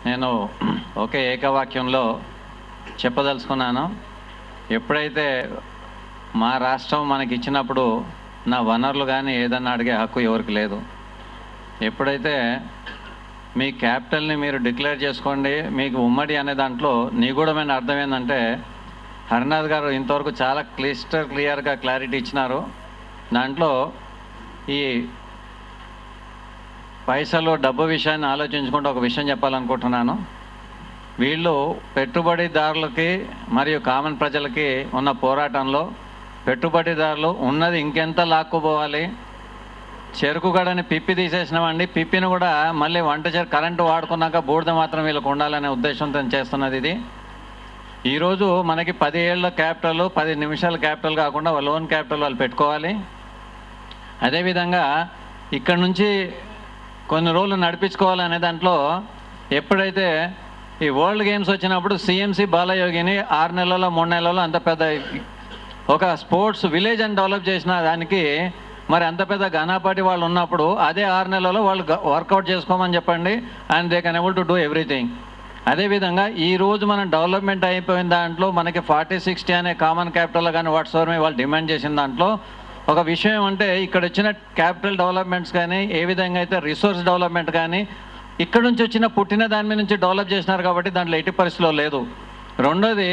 నేను ఒకే ఏకవాక్యంలో చెప్పదలుచుకున్నాను. ఎప్పుడైతే మా రాష్ట్రం మనకి ఇచ్చినప్పుడు నా వనరులు కానీ ఏదన్నా అడిగే హక్కు ఎవరికి లేదు. ఎప్పుడైతే మీ క్యాపిటల్ని మీరు డిక్లేర్ చేసుకోండి, మీకు ఉమ్మడి అనే దాంట్లో నిగూఢమైన అర్థం ఏంటంటే, హరినాథ్ గారు ఇంతవరకు చాలా క్లియర్గా క్లారిటీ ఇచ్చినారు. దాంట్లో ఈ పైసలు డబ్బు విషయాన్ని ఆలోచించుకుంటూ ఒక విషయం చెప్పాలనుకుంటున్నాను. వీళ్ళు పెట్టుబడిదారులకి మరియు కామన్ ప్రజలకి ఉన్న పోరాటంలో పెట్టుబడిదారులు ఉన్నది ఇంకెంత లాక్కుపోవాలి, చెరుకు గడని పిప్పి తీసేసినామండి, పిప్పిని కూడా మళ్ళీ కరెంటు వాడుకున్నాక బూడిద మాత్రం వీళ్ళకు ఉండాలనే ఉద్దేశంతో చేస్తున్నది ఇది. ఈరోజు మనకి 10 ఏళ్ళ క్యాపిటల్ 10 నిమిషాల క్యాపిటల్ కాకుండా లోన్ క్యాపిటల్ వాళ్ళు పెట్టుకోవాలి. అదేవిధంగా ఇక్కడ నుంచి కొన్ని రోజులు నడిపించుకోవాలనే దాంట్లో ఎప్పుడైతే ఈ వరల్డ్ గేమ్స్ వచ్చినప్పుడు సిఎంసి బాలయోగిని 6 నెలల్లో 3 నెలల్లో అంత పెద్ద ఒక స్పోర్ట్స్ విలేజ్ అని డెవలప్ చేసిన దానికి మరి అంత పెద్ద ఘనాపాటి వాళ్ళు ఉన్నప్పుడు అదే 6 నెలల్లో వాళ్ళు వర్కౌట్ చేసుకోమని చెప్పండి, and they can able to do everything. అదేవిధంగా ఈరోజు మనం డెవలప్మెంట్ అయిపోయిన దాంట్లో మనకి 40-60 అనే కామన్ క్యాపిటల్ కానీ వాట్సెవర్ వాళ్ళు డిమాండ్ చేసిన దాంట్లో ఒక విషయం అంటే, ఇక్కడ వచ్చిన క్యాపిటల్ డెవలప్మెంట్స్ కానీ ఏ విధంగా అయితే రిసోర్స్ డెవలప్మెంట్ కానీ ఇక్కడ నుంచి వచ్చిన పుట్టిన దాని మీద నుంచి డెవలప్ చేసినారు కాబట్టి దాంట్లో ఎట్టి పరిస్థితిలో లేదు. రెండోది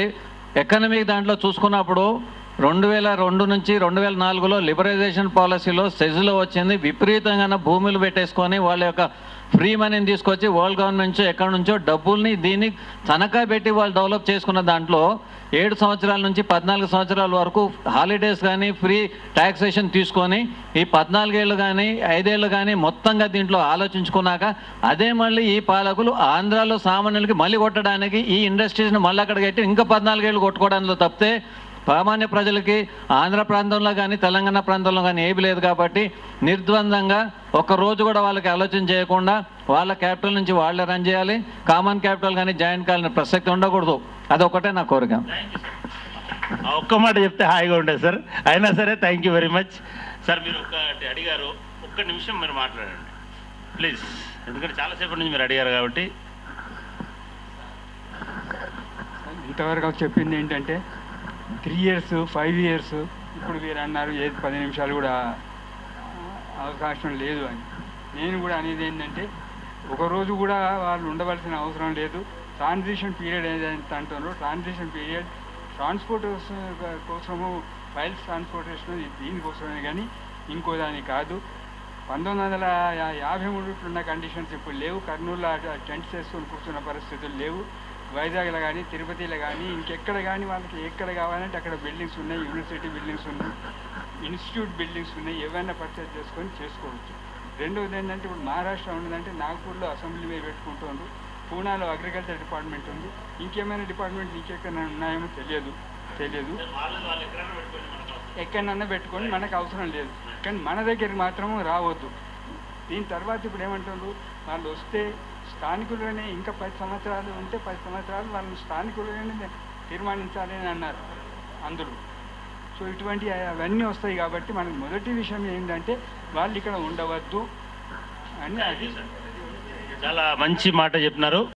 ఎకనమిక్ దాంట్లో చూసుకున్నప్పుడు 2002 నుంచి 2004లో లిబరైజేషన్ పాలసీలో సెజ్లో వచ్చింది. విపరీతంగా భూములు పెట్టేసుకొని వాళ్ళ యొక్క ఫ్రీ మనీని తీసుకొచ్చి వరల్డ్ గవర్నమెంట్ నుంచి ఎక్కడి నుంచో డబ్బుల్ని దీన్ని తనఖా పెట్టి వాళ్ళు డెవలప్ చేసుకున్న దాంట్లో 7 సంవత్సరాల నుంచి 14 సంవత్సరాల వరకు హాలిడేస్ కానీ ఫ్రీ ట్యాక్సేషన్ తీసుకొని ఈ 14 ఏళ్ళు కానీ 5 ఏళ్ళు కానీ మొత్తంగా దీంట్లో ఆలోచించుకున్నాక అదే మళ్ళీ ఈ పాలకులు ఆంధ్రాలో సామాన్యులకి మళ్ళీ కొట్టడానికి ఈ ఇండస్ట్రీస్ని మళ్ళీ అక్కడ కట్టి ఇంకా 14 ఏళ్ళు కొట్టుకోవడంలో తప్పితే సామాన్య ప్రజలకి ఆంధ్ర ప్రాంతంలో కానీ తెలంగాణ ప్రాంతంలో కానీ ఏమి లేదు. కాబట్టి నిర్ద్వందంగా ఒక్కరోజు కూడా వాళ్ళకి ఆలోచన చేయకుండా వాళ్ళ క్యాపిటల్ నుంచి వాళ్ళే రన్ చేయాలి. కామన్ క్యాపిటల్ కానీ జాయింట్ కాలని ప్రసక్తి ఉండకూడదు. అదొకటే నా కోరిక. ఒక్క మాట చెప్తే హాయిగా ఉంటుంది సార్. అయినా సరే thank you very much sir. మీరు ఒకటి అడిగారు, ఒక్క నిమిషం మీరు మాట్లాడండి ప్లీజ్, ఎందుకంటే చాలాసేపటి నుంచి మీరు అడిగారు కాబట్టి. ఇంతవరకు చెప్పింది ఏంటంటే 3 years 5 years, ఇప్పుడు మీరు అన్నారు ఏది 10 నిమిషాలు కూడా అవకాశం లేదు అని. నేను కూడా అనేది ఏంటంటే ఒకరోజు కూడా వాళ్ళు ఉండవలసిన అవసరం లేదు. ట్రాన్సిషన్ పీరియడ్ ఏదైతే అంటారో ట్రాన్సిషన్ పీరియడ్ ట్రాన్స్పోర్ట్ కోసము, ఫైల్స్ ట్రాన్స్పోర్టేషన్ దీనికోసమే కానీ ఇంకో దానికి కాదు. 1953 ఉన్న కండిషన్స్ ఇప్పుడు లేవు. కర్నూలులో టెంట్స్ వేసుకొని కూర్చున్న పరిస్థితులు లేవు. వైజాగ్లో కానీ తిరుపతిలో కానీ ఇంకెక్కడ కానీ వాళ్ళకి ఎక్కడ కావాలంటే అక్కడ బిల్డింగ్స్ ఉన్నాయి, యూనివర్సిటీ బిల్డింగ్స్ ఉన్నాయి, ఇన్స్టిట్యూట్ బిల్డింగ్స్ ఉన్నాయి, ఏవైనా పర్చేజ్ చేసుకొని చేసుకోవచ్చు. రెండవది ఏంటంటే ఇప్పుడు మహారాష్ట్ర ఉన్నదంటే నాగ్పూర్లో అసెంబ్లీ మీద పెట్టుకుంటున్నారు, పూనాలో అగ్రికల్చర్ డిపార్ట్మెంట్ ఉంది, ఇంకేమైనా డిపార్ట్మెంట్ ఇంకెక్కడ ఉన్నాయేమో తెలియదు. ఎక్కడన్నా పెట్టుకొని మనకు అవసరం లేదు, కానీ మన దగ్గరికి మాత్రము రావద్దు. దీని తర్వాత ఇప్పుడు ఏమంటారు, వాళ్ళు వస్తే స్థానికులుగానే ఇంకా 10 సంవత్సరాలు ఉంటే 10 సంవత్సరాలు వాళ్ళని స్థానికులుగానే తీర్మానించాలి అని అన్నారు అందులో. సో ఇటువంటి అవన్నీ వస్తాయి కాబట్టి మనకు మొదటి విషయం ఏంటంటే వాళ్ళు ఇక్కడ ఉండవద్దు అని. అది చాలా మంచి మాట చెప్పినారు.